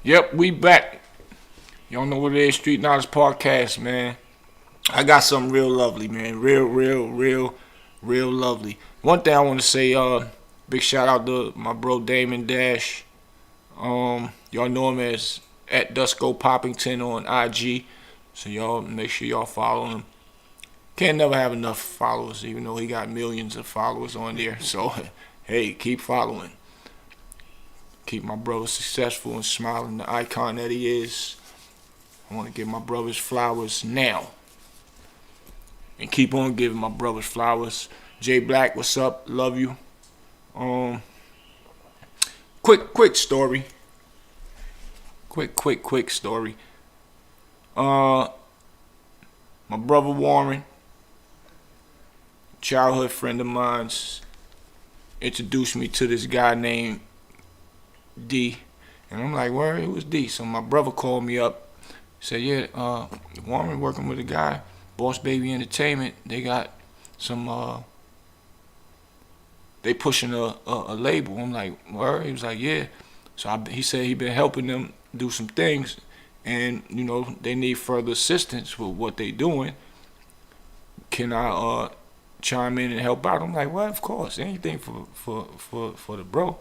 Yep, we back. Y'all know what it is, Street Knowledge Podcast, man. I got something real lovely, man. Real lovely. One thing I want to say, big shout out to my bro Damon Dash. Y'all know him as at Dusko Poppington on IG. So y'all make sure y'all follow him. Can't never have enough followers, even though he got millions of followers on there. So hey, keep following. Keep my brother successful and smiling, the icon that he is. I want to give my brothers flowers now. And keep on giving my brothers flowers. Jay Black, what's up? Love you. Quick story. Quick story. My brother Warren, childhood friend of mine's, introduced me to this guy named D. And I'm like, where? It was D. So my brother called me up. Said, yeah, Warren working with a guy, Boss Baby Entertainment. They got some, they pushing a label. I'm like, where? He was like, yeah. So he said he been helping them do some things. And, you know, they need further assistance with what they doing. Can I chime in and help out? I'm like, well, of course. Anything for the bro.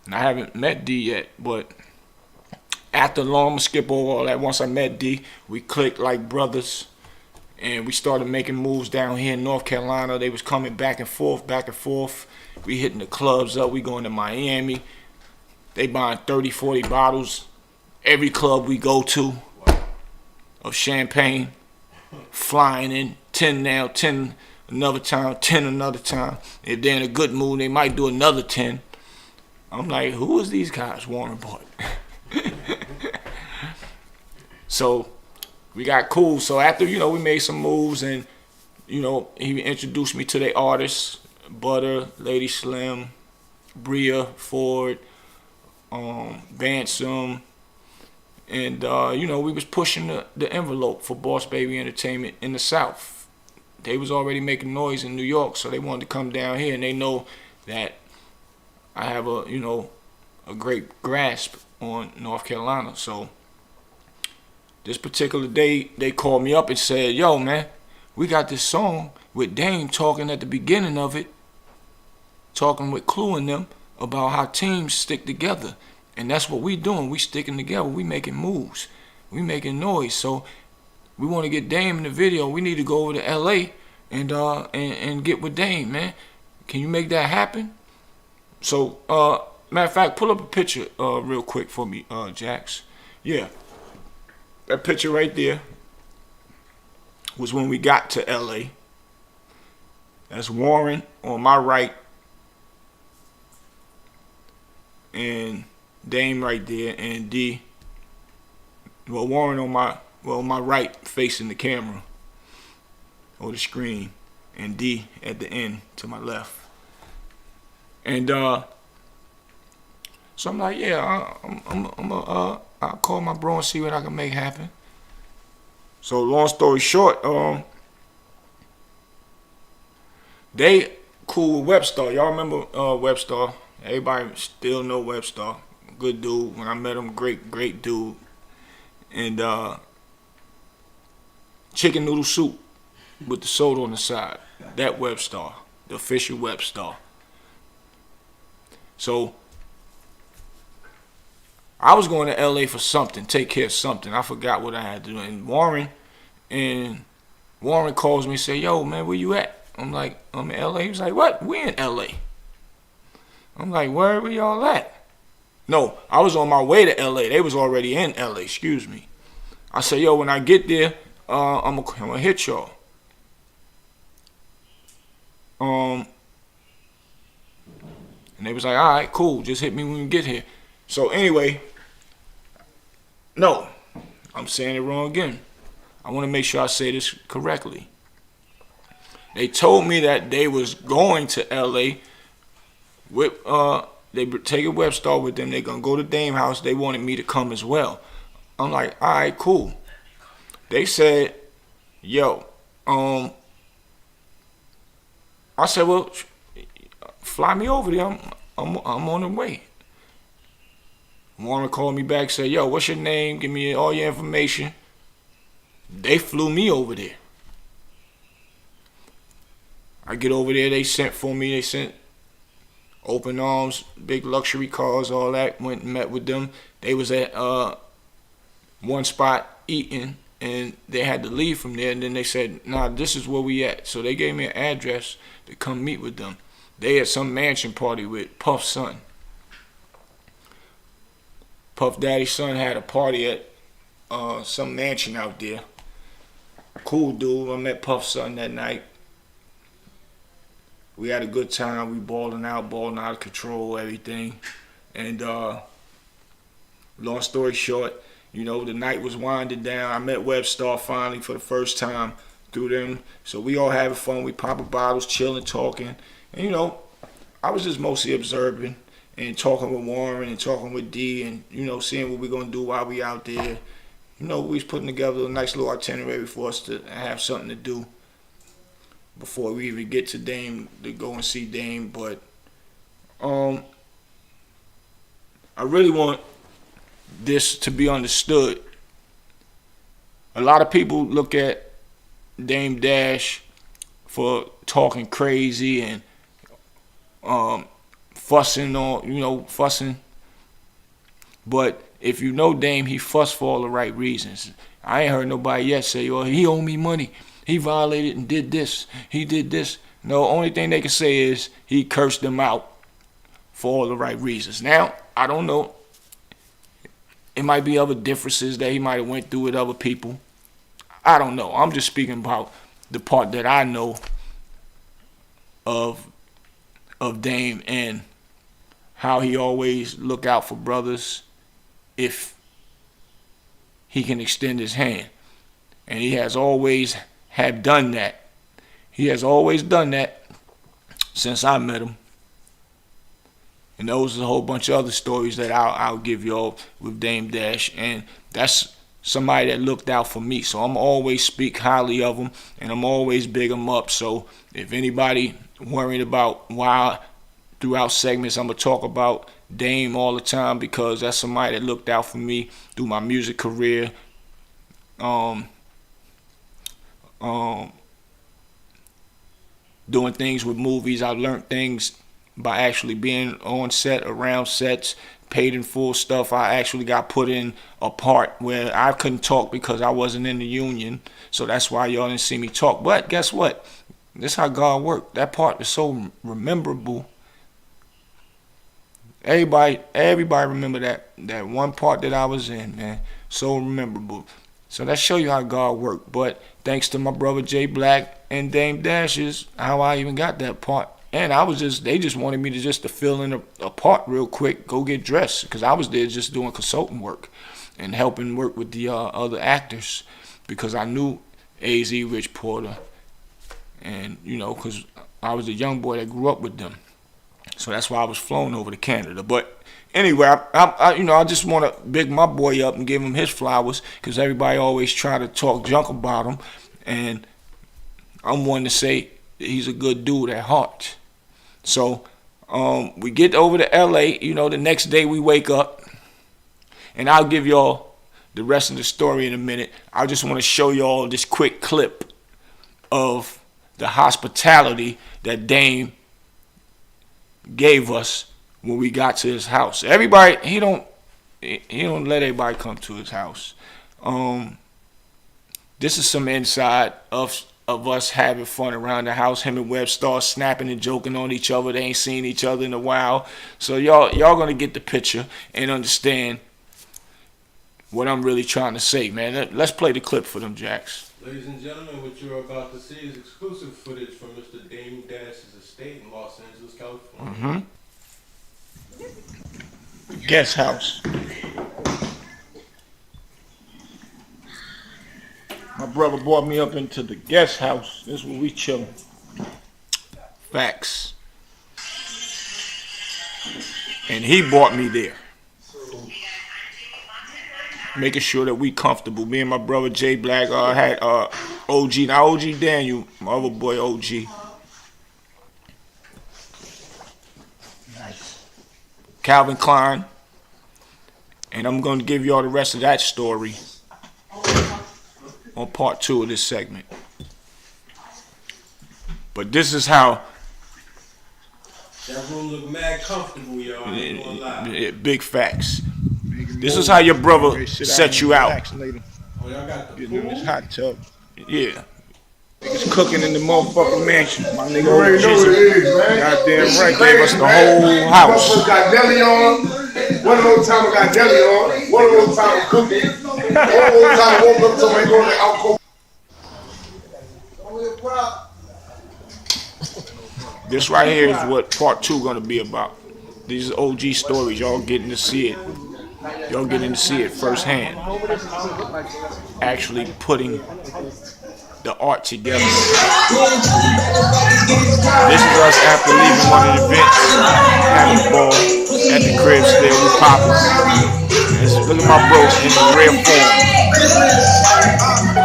And I haven't met D yet, but after long, I'm going to skip over all that. Once I met D, we clicked like brothers, and we started making moves down here in North Carolina. They was coming back and forth. We hitting the clubs up. We going to Miami. They buying 30, 40 bottles every club we go to of champagne, flying in 10 now, 10 another time, 10 another time. If they're in a good mood, they might do another 10. I'm like, who is these guys, Warren bought? So we got cool. So after, you know, we made some moves, and, you know, he introduced me to their artists, Butter, Lady Slim, Bria Ford, Bansom, and, you know, we was pushing the envelope for Boss Baby Entertainment in the South. They was already making noise in New York, so they wanted to come down here, and they know that I have a great grasp on North Carolina. So this particular day, they called me up and said, yo, man, we got this song with Dame talking at the beginning of it, talking with Clue and them about how teams stick together. And that's what we doing. We sticking together. We making moves. We making noise. So we want to get Dame in the video. We need to go over to L.A. and get with Dame, man. Can you make that happen? So, matter of fact, pull up a picture real quick for me, Jax. Yeah. That picture right there was when we got to L.A. That's Warren on my right. And Dame right there. And D. Well, Warren on my right facing the camera. Or the screen. And D at the end to my left. And so I'm like, yeah, I'll call my bro and see what I can make happen. So long story short, they cool with Webstar. Y'all remember Webstar? Everybody still know Webstar. Good dude. When I met him, great dude. And chicken noodle soup with the soda on the side. That Webstar, the official Webstar. So I was going to LA for something, take care of something. I forgot what I had to do. And Warren calls me and say, yo, man, where you at? I'm like, I'm in LA. He was like, what? We in LA. I'm like, where were y'all at? No, I was on my way to LA. They was already in LA, excuse me. I said, yo, when I get there, I'm gonna hit y'all. And they was like, all right, cool. Just hit me when you get here. So anyway, no, I'm saying it wrong again. I want to make sure I say this correctly. They told me that they was going to L.A. with, they take a Webstar with them. They going to go to Dame house. They wanted me to come as well. I'm like, all right, cool. They said, yo, I said, well, fly me over there. I'm on the way. Warren called me back, said, yo, what's your name? Give me all your information. They flew me over there. I get over there, they sent for me. They sent open arms, big luxury cars, all that. Went and met with them. They was at one spot eating, and they had to leave from there. And then they said, nah, this is where we at. So they gave me an address to come meet with them. They had some mansion party with Puff's son. Puff Daddy's son had a party at some mansion out there. Cool dude. I met Puff's son that night. We had a good time. We balling out of control, everything. And long story short, you know, the night was winding down. I met Webstar finally for the first time through them. So we all having fun. We popping bottles, chilling, talking. And, you know, I was just mostly observing and talking with Warren and talking with D and, you know, seeing what we're going to do while we out there. You know, we was putting together a nice little itinerary for us to have something to do before we even get to Dame, to go and see Dame. But I really want this to be understood. A lot of people look at Dame Dash for talking crazy and fussing. But if you know Dame, he fussed for all the right reasons. I ain't heard nobody yet say, oh, he owed me money. He violated and did this. He did this. No, only thing they can say is he cursed them out for all the right reasons. Now, I don't know. It might be other differences that he might have went through with other people. I don't know. I'm just speaking about the part that I know of Dame and how he always look out for brothers if he can extend his hand. And he has always have done that. He has always done that since I met him. And those are a whole bunch of other stories that I'll give y'all with Dame Dash. And that's somebody that looked out for me. So I'm always speak highly of him, and I'm always big him up. So if anybody worried about why throughout segments I'm going to talk about Dame all the time, because that's somebody that looked out for me through my music career. Doing things with movies. I learned things by actually being on set, around sets, paid in full stuff. I actually got put in a part where I couldn't talk because I wasn't in the union. So that's why y'all didn't see me talk. But guess what? This is how God worked. That part is so memorable. Everybody remember that one part that I was in, man. So memorable. So that show you how God worked. But thanks to my brother Jay Black and Dame Dash is how I even got that part. And they just wanted me to fill in a part real quick, go get dressed, because I was there just doing consultant work and helping work with the other actors, because I knew AZ, Rich Porter, and you know, because I was a young boy that grew up with them. So that's why I was flown over to Canada. But anyway, I just want to big my boy up and give him his flowers, because everybody always try to talk junk about him, and I'm one to say he's a good dude at heart. So we get over to LA, you know, the next day we wake up, and I'll give y'all the rest of the story in a minute. I just want to show y'all this quick clip of the hospitality that Dame gave us when we got to his house. Everybody, he don't let everybody come to his house. This is some inside of us having fun around the house. Him and Webstar snapping and joking on each other. They ain't seen each other in a while. So y'all gonna get the picture and understand what I'm really trying to say, man. Let's play the clip for them, Jacks. Ladies and gentlemen, what you're about to see is exclusive footage from Mr. Dame Dash's estate in Los Angeles, California. Guest house. My brother brought me up into the guest house. This is where we chilling. Facts. And he brought me there. Making sure that we comfortable. Me and my brother Jay Black had OG. Now OG Daniel, my other boy OG. Nice. Calvin Klein. And I'm going to give y'all the rest of that story on part 2 of this segment. But this is how... That room look mad comfortable, y'all. I ain't gonna lie. Big facts. This is how your brother set you out. Oh, y'all got the Get in pool? this hot tub. Yeah. Niggas cooking in the motherfucking mansion. My nigga already know what it is, man. goddamn right gave us the whole house. Motherfuckers got deli on. One of those times I got deli on. One of those times cooking. One of those times I woke up to my going to alcohol. This right here is what part 2 gonna be about. These are OG stories. Y'all getting to see it. Y'all getting to see it firsthand. Actually putting the art together. This is us after leaving one of the events, having a ball at the crib still, we popping. Look at my bro in the rare form.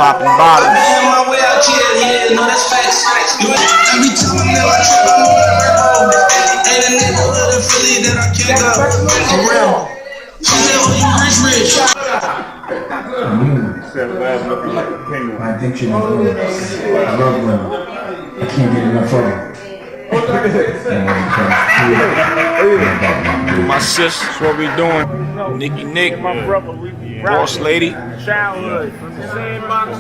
Popping bottles. My addiction. I love women. I can't get enough of them. My sis, that's what we doing. Nicky Nick, My brother, we boss lady. childhood from the sandbox.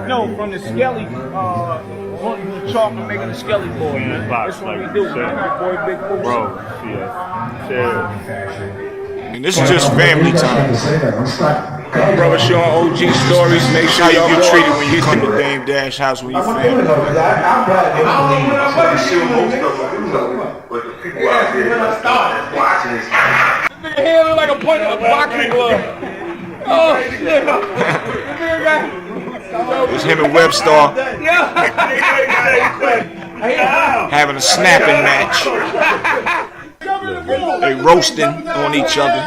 No, from the Skelly. Wanting to chalk and making the Skelly boy. Man. That's what we do. Boy, big football. Bro, yeah. And this is just family time. My brother showing OG stories. Make sure How you y'all get go treated when you come to Dame Dash house when you family. But the people out there watching this. Nigga head look like a point of a boxing glove. Oh, shit. It's him and Webstar having a snapping match. They roasting on each other.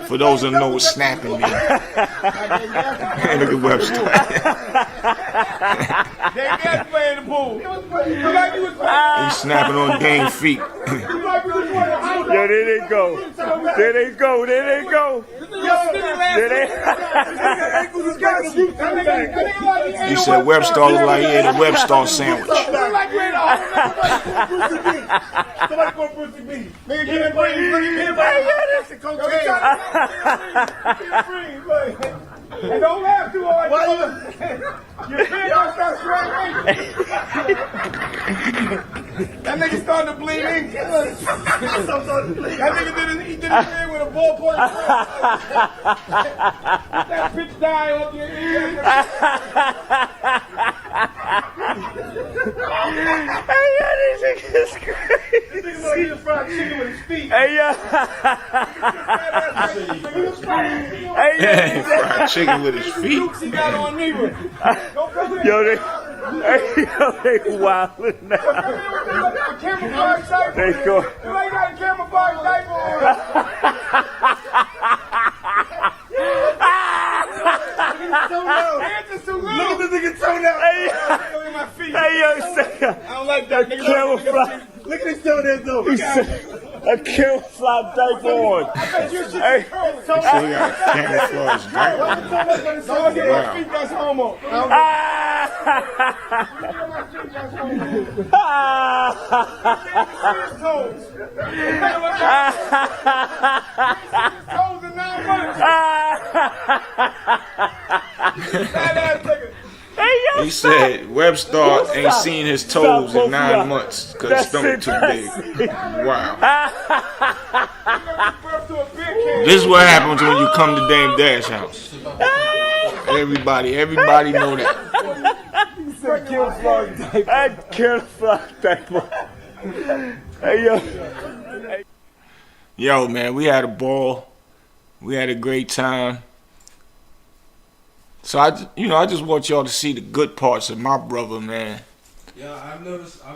For those that know what snapping means. Hey, look at Webster. He's snapping on Dame's feet. Yo, there they go. There they go. There they go. There they He said Webstar looked like he ate a Webstar sandwich. And don't laugh too hard. Your pants gonna start sweating. That nigga starting to bleed ink. That nigga did his thing with a ballpoint. That bitch die off your ear. Hey, yo, this nigga's crazy. This nigga like he just fried chicken with his feet. Hey, yo. Hey, Hey, fried chicken with his feet. He got on Negro. yo, they wildin' now. They go. They got a camouflage diaper on. Hands is too little. Look at the nigga toenail. Hey, yo, say, I don't like that nigga. camouflage. Look at his toenail though. He said a camouflage diaper on. Hey, So he got a camouflage diaper. Don't get my feet, that's homo. Toes. Toes in 9 months. Badass nigga. He said Webstar ain't seen his toes in 9 months because his stomach too big. Wow. This is what happens when you come to Dame Dash house. Everybody know that. that camouflage diaper. Hey, yo. Yo, man, we had a ball. We had a great time. So I just want y'all to see the good parts of my brother, man. Yeah, I've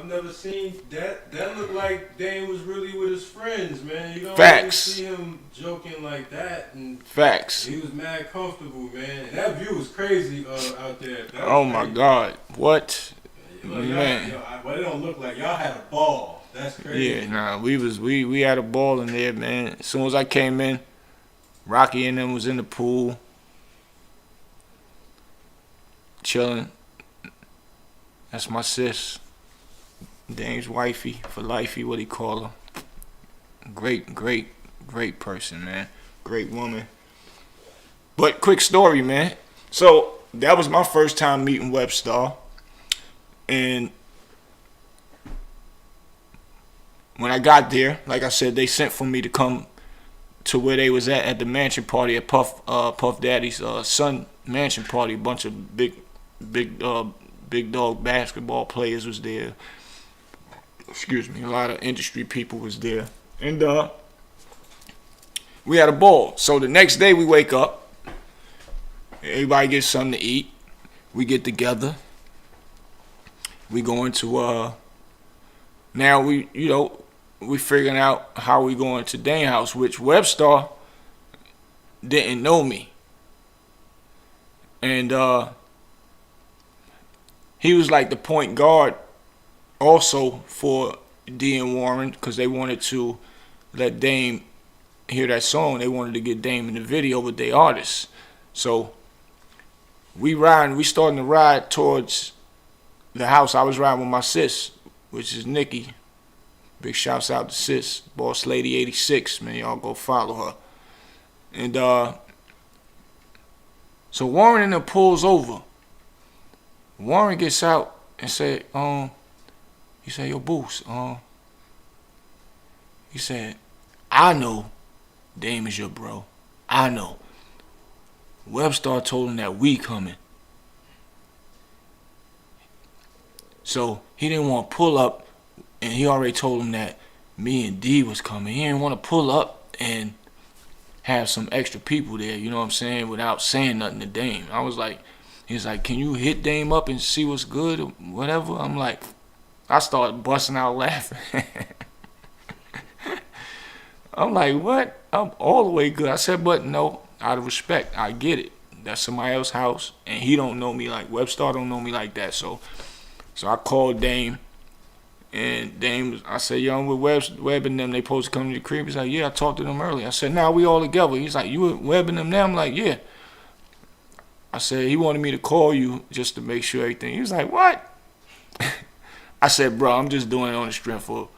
never seen that. That looked like Dane was really with his friends, man. You don't Facts. really see him joking like that, and Facts. he was mad comfortable, man. And that view was crazy out there. That was Oh my crazy. God, what? Like, Man. But it don't look like y'all had a ball. That's crazy. Yeah, nah, we had a ball in there, man. As soon as I came in, Rocky and them was in the pool, chilling. That's my sis, Dame's wifey, for lifey, what he call her. Great person, man. Great woman. But quick story, man. So that was my first time meeting Webstar. And when I got there, like I said, they sent for me to come to where they was at the mansion party at Puff Daddy's son mansion party. A bunch of big dog basketball players was there. Excuse me, a lot of industry people was there. And we had a ball. So the next day we wake up, everybody gets something to eat. We get together. We go into now we figuring out how we going to Dame's house, which Webstar didn't know me. And he was like the point guard also for D and Warren, because they wanted to let Dame hear that song. They wanted to get Dame in the video with their artists. So we starting to ride towards the house. I was riding with my sis, which is Nikki. Big shouts out to sis, Boss Lady 86, man. Y'all go follow her. And so Warren and them pulls over. Warren gets out and said, he said, yo, Boost, he said, I know Dame is your bro. I know. Webstar told him that we coming. So he didn't want to pull up, and he already told him that me and D was coming. He didn't want to pull up and have some extra people there, you know what I'm saying, without saying nothing to Dame. I was like, he's like, can you hit Dame up and see what's good or whatever? I'm like, I started busting out laughing. I'm like, what? I'm all the way good. I said, but no, out of respect, I get it. That's somebody else's house, and he don't know me like Webstar don't know me like that. So I called Dame, and Dame, I said, yo, I'm with Web and them. They supposed to come to the crib. He's like, yeah, I talked to them earlier. I said, nah, we all together. He's like, you with Web and them now? I'm like, yeah. I said, he wanted me to call you just to make sure everything. He was like, what? I said, bro, I'm just doing it on the strength of,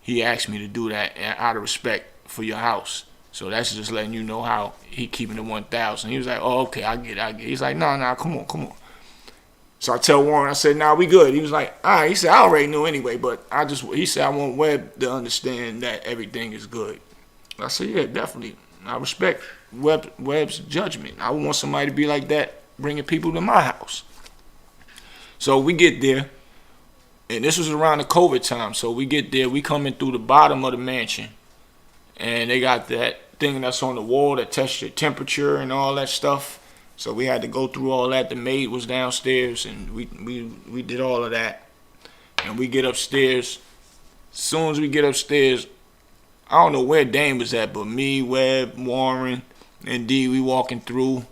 he asked me to do that out of respect for your house. So that's just letting you know how he keeping the 1,000. He was like, oh, okay, I get it. He's like, nah, come on. So I tell Warren, I said, nah, we good. He was like, all right. He said, I already knew anyway, but he said, I want Webb to understand that everything is good. I said, yeah, definitely. I respect Webb's judgment. I want somebody to be like that, bringing people to my house. So we get there, and this was around the COVID time. So we get there, we come in through the bottom of the mansion, and they got that thing that's on the wall that tests your temperature and all that stuff. So we had to go through all that. The maid was downstairs, and we did all of that. And we get upstairs. As soon as we get upstairs, I don't know where Dame was at, but me, Webb, Warren, and D, we walking through.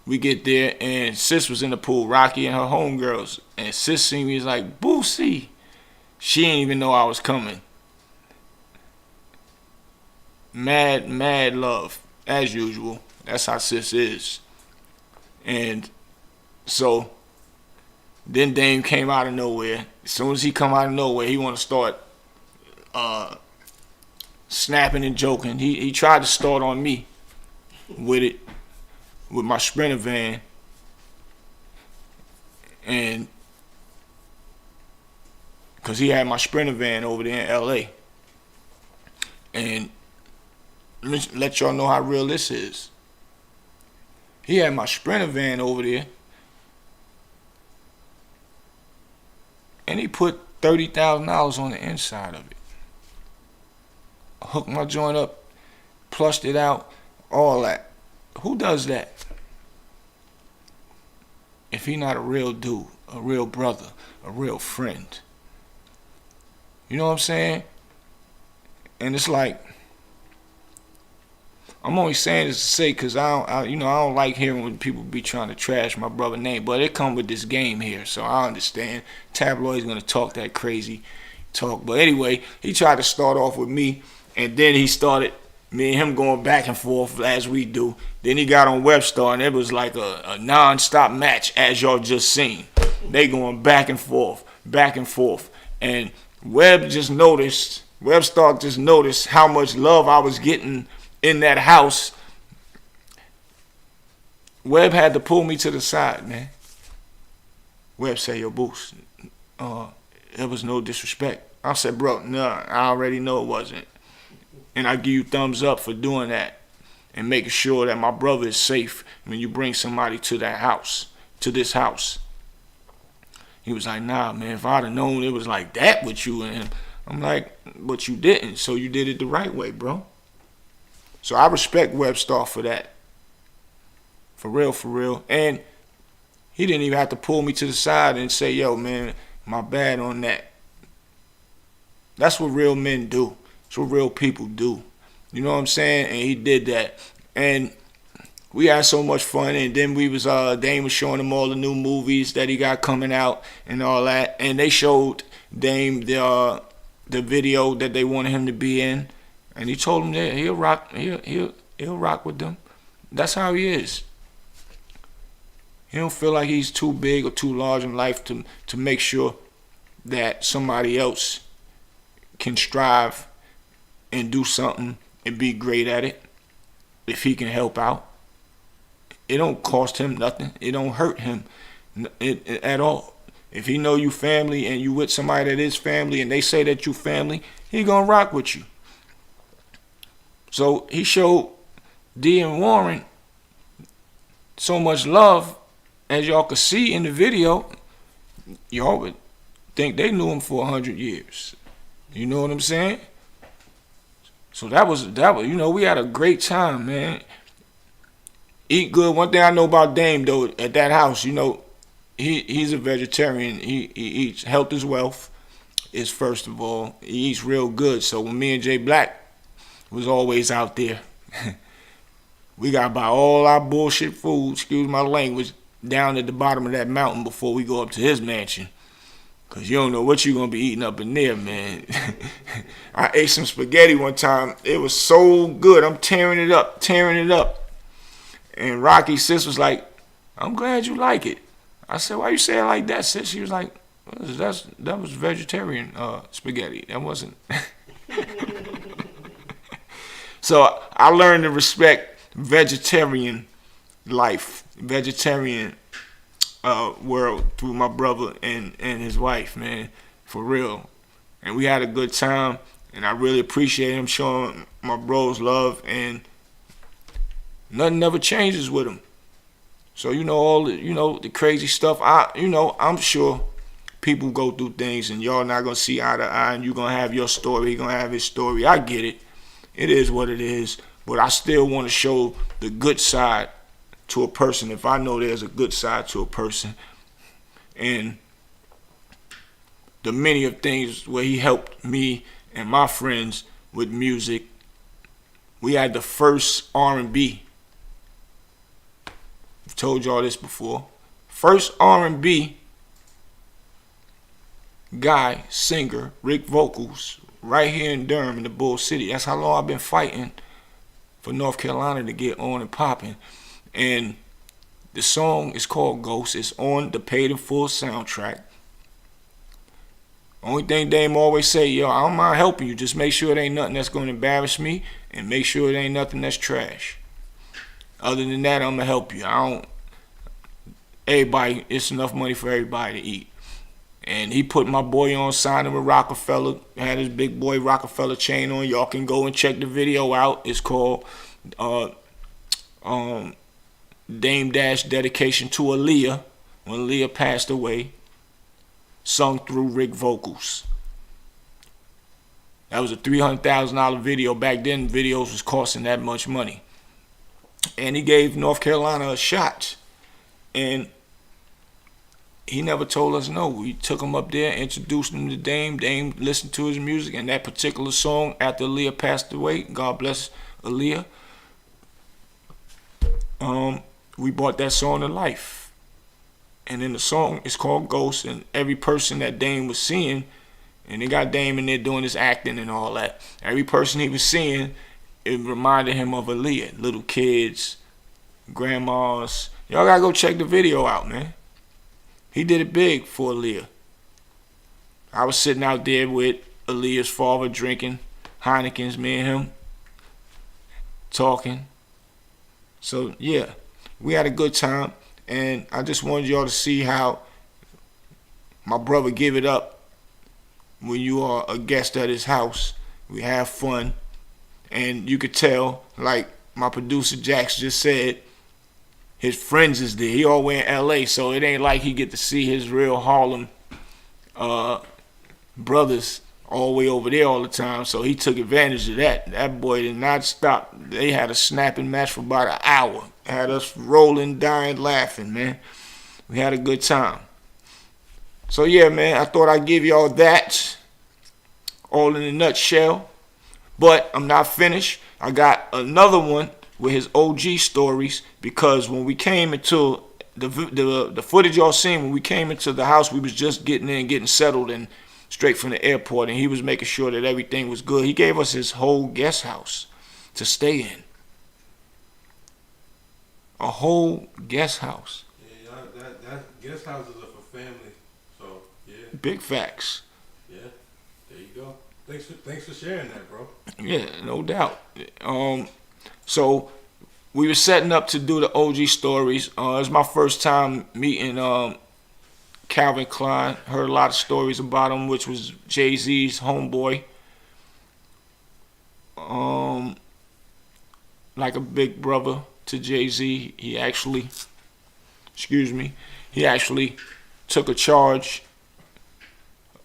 We get there, and Sis was in the pool, Rocky and her homegirls. And Sis seen me, was like, Boosie. She didn't even know I was coming. Mad love, as usual. That's how Sis is. And so then Dame came out of nowhere. As soon as he come out of nowhere, he want to start snapping and joking. He tried to start on me with my Sprinter van. And because he had my Sprinter van over there in L.A. And let y'all know how real this is. He had my Sprinter van over there, and he put $30,000 on the inside of it. Hooked my joint up, plushed it out, all that. Who does that? If he not a real dude, a real brother, a real friend. You know what I'm saying? And it's like, I'm only saying this to say because I don't like hearing when people be trying to trash my brother's name, but it come with this game here, so I understand. Tabloid's gonna talk that crazy talk, but anyway, he tried to start off with me, and then he started Me and him going back and forth as we do. Then he got on Webstar, and it was like a non-stop match, as y'all just seen. They going back and forth, back and forth. And Webstar just noticed how much love I was getting in that house. Webb had to pull me to the side, man. Webb said, yo, Boost, it was no disrespect. I said, bro, nah, I already know it wasn't. And I give you thumbs up for doing that and making sure that my brother is safe when you bring somebody to that house, to this house. He was like, nah, man, if I'd have known it was like that with you and him. I'm like, but you didn't, so you did it the right way, bro. So I respect Webstar for that. For real, for real. And he didn't even have to pull me to the side and say, yo, man, my bad on that. That's what real men do. That's what real people do. You know what I'm saying? And he did that. And we had so much fun. And then Dame was showing him all the new movies that he got coming out and all that. And they showed Dame the video that they wanted him to be in. And he told him that he'll rock with them. That's how he is. He don't feel like he's too big or too large in life to make sure that somebody else can strive and do something and be great at it if he can help out. It don't cost him nothing. It don't hurt him at all. If he know you family and you with somebody that is family and they say that you family, he gonna rock with you. So he showed D and Warren so much love, as y'all could see in the video. Y'all would think they knew him for 100 years. You know what I'm saying? So that was, you know, we had a great time, man. Eat good. One thing I know about Dame, though, at that house, you know, he's a vegetarian. He eats, health is wealth, is first of all. He eats real good. So when me and Jay Black was always out there, we got to buy all our bullshit food, excuse my language, down at the bottom of that mountain before we go up to his mansion. Because you don't know what you're going to be eating up in there, man. I ate some spaghetti one time. It was so good. I'm tearing it up. And Rocky's sis was like, I'm glad you like it. I said, why you say it like that, sis? She was like, that was vegetarian spaghetti. That wasn't. So I learned to respect vegetarian life, vegetarian world through my brother and his wife, man, for real. And we had a good time, and I really appreciate him showing my bros love, and nothing ever changes with him. So you know all the crazy stuff. I'm sure people go through things, and y'all not gonna see eye to eye, and you gonna have your story, he gonna have his story. I get it. It is what it is. But I still want to show the good side to a person if I know there's a good side to a person. And the many of things where he helped me and my friends with music. We had the first R&B. I've told y'all this before. First R&B guy, singer, Rick Vocals, right here in Durham in the Bull City. That's how long I've been fighting for North Carolina to get on and popping. And the song is called Ghost. It's on the Paid in Full soundtrack. Only thing Dame always say, yo, I don't mind helping you. Just make sure it ain't nothing that's going to embarrass me, and make sure it ain't nothing that's trash. Other than that, I'm going to help you. Everybody, it's enough money for everybody to eat. And he put my boy on, signed him with Rockefeller, had his big boy Rockefeller chain on. Y'all can go and check the video out. It's called Dame Dash Dedication to Aaliyah, when Aaliyah passed away, sung through Rick Vocals. That was a $300,000 video. Back then, videos was costing that much money. And he gave North Carolina a shot. And he never told us no. We took him up there, introduced him to Dame. Dame listened to his music, and that particular song, after Aaliyah passed away, God bless Aaliyah, we brought that song to life. And then the song is called Ghost, and every person that Dame was seeing, and they got Dame in there doing his acting and all that, every person he was seeing it reminded him of Aaliyah. Little kids, grandmas. Y'all gotta go check the video out, man. He did it big for Aaliyah. I was sitting out there with Aaliyah's father drinking Heineken's, me and him talking. So yeah, we had a good time, and I just wanted y'all to see how my brother give it up when you are a guest at his house. We have fun, and you could tell, like my producer Jax just said, his friends is there. He all the way in LA, so it ain't like he get to see his real Harlem brothers all the way over there all the time. So he took advantage of that. That boy did not stop. They had a snapping match for about an hour. Had us rolling, dying, laughing, man. We had a good time. So yeah, man, I thought I'd give y'all that all in a nutshell. But I'm not finished. I got another one with his OG stories, because when we came into the footage y'all seen, when we came into the house, we was just getting in, getting settled, and straight from the airport, and he was making sure that everything was good. He gave us his whole guest house to stay in. A whole guest house. Yeah, that guest houses are for family. So yeah. Big facts. Yeah. There you go. Thanks for sharing that, bro. Yeah, no doubt. So we were setting up to do the OG stories. It was my first time meeting Calvin Klein. Heard a lot of stories about him, which was Jay-Z's homeboy. Like a big brother to Jay-Z. He actually took a charge,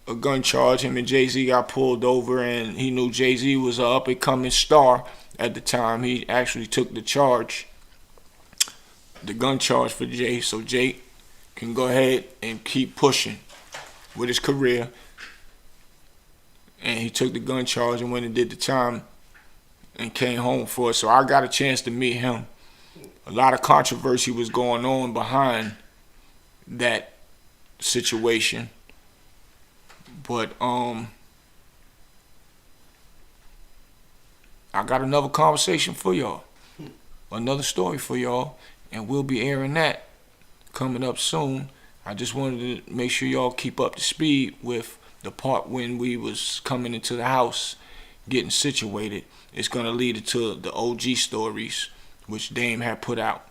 a gun charge. Him and Jay-Z got pulled over, and he knew Jay-Z was an up-and-coming star at the time. He actually took the charge, the gun charge for Jay, so Jay can go ahead and keep pushing with his career. And he took the gun charge and went and did the time and came home for it. So I got a chance to meet him. A lot of controversy was going on behind that situation. But I got another conversation for y'all. Another story for y'all. And we'll be airing that coming up soon. I just wanted to make sure y'all keep up to speed with the part when we was coming into the house, getting situated. It's going to lead into the OG stories, which Dame had put out.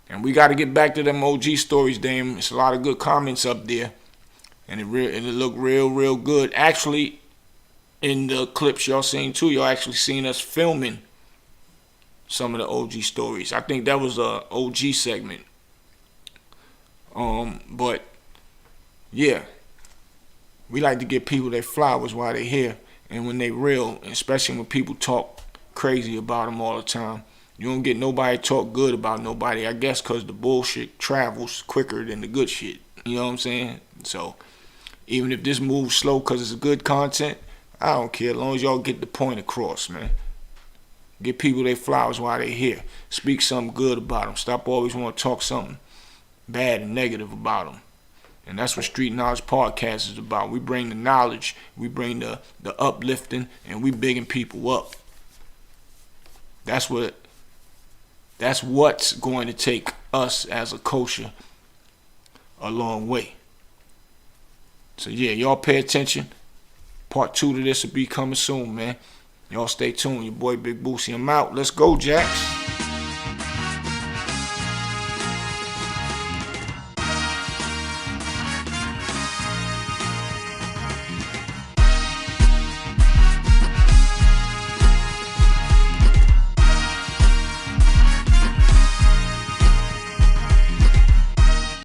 And we got to get back to them OG stories, Dame. It's a lot of good comments up there. And it looked real good. Actually, in the clips y'all seen too, y'all actually seen us filming some of the OG stories. I think that was a OG segment. But yeah, we like to give people their flowers while they're here, and when they real, especially when people talk crazy about them all the time. You don't get nobody talk good about nobody, I guess, because the bullshit travels quicker than the good shit. You know what I'm saying? So even if this moves slow because it's good content, I don't care, as long as y'all get the point across, man. Give people their flowers while they're here. Speak something good about them. Stop always want to talk something bad and negative about them. And that's what Street Knowledge Podcast is about. We bring the knowledge, we bring the uplifting, and we bigging people up. That's what's going to take us as a culture a long way. So yeah, y'all pay attention. Part 2 to this will be coming soon, man. Y'all stay tuned. Your boy Big Boosie, I'm out. Let's go, Jax.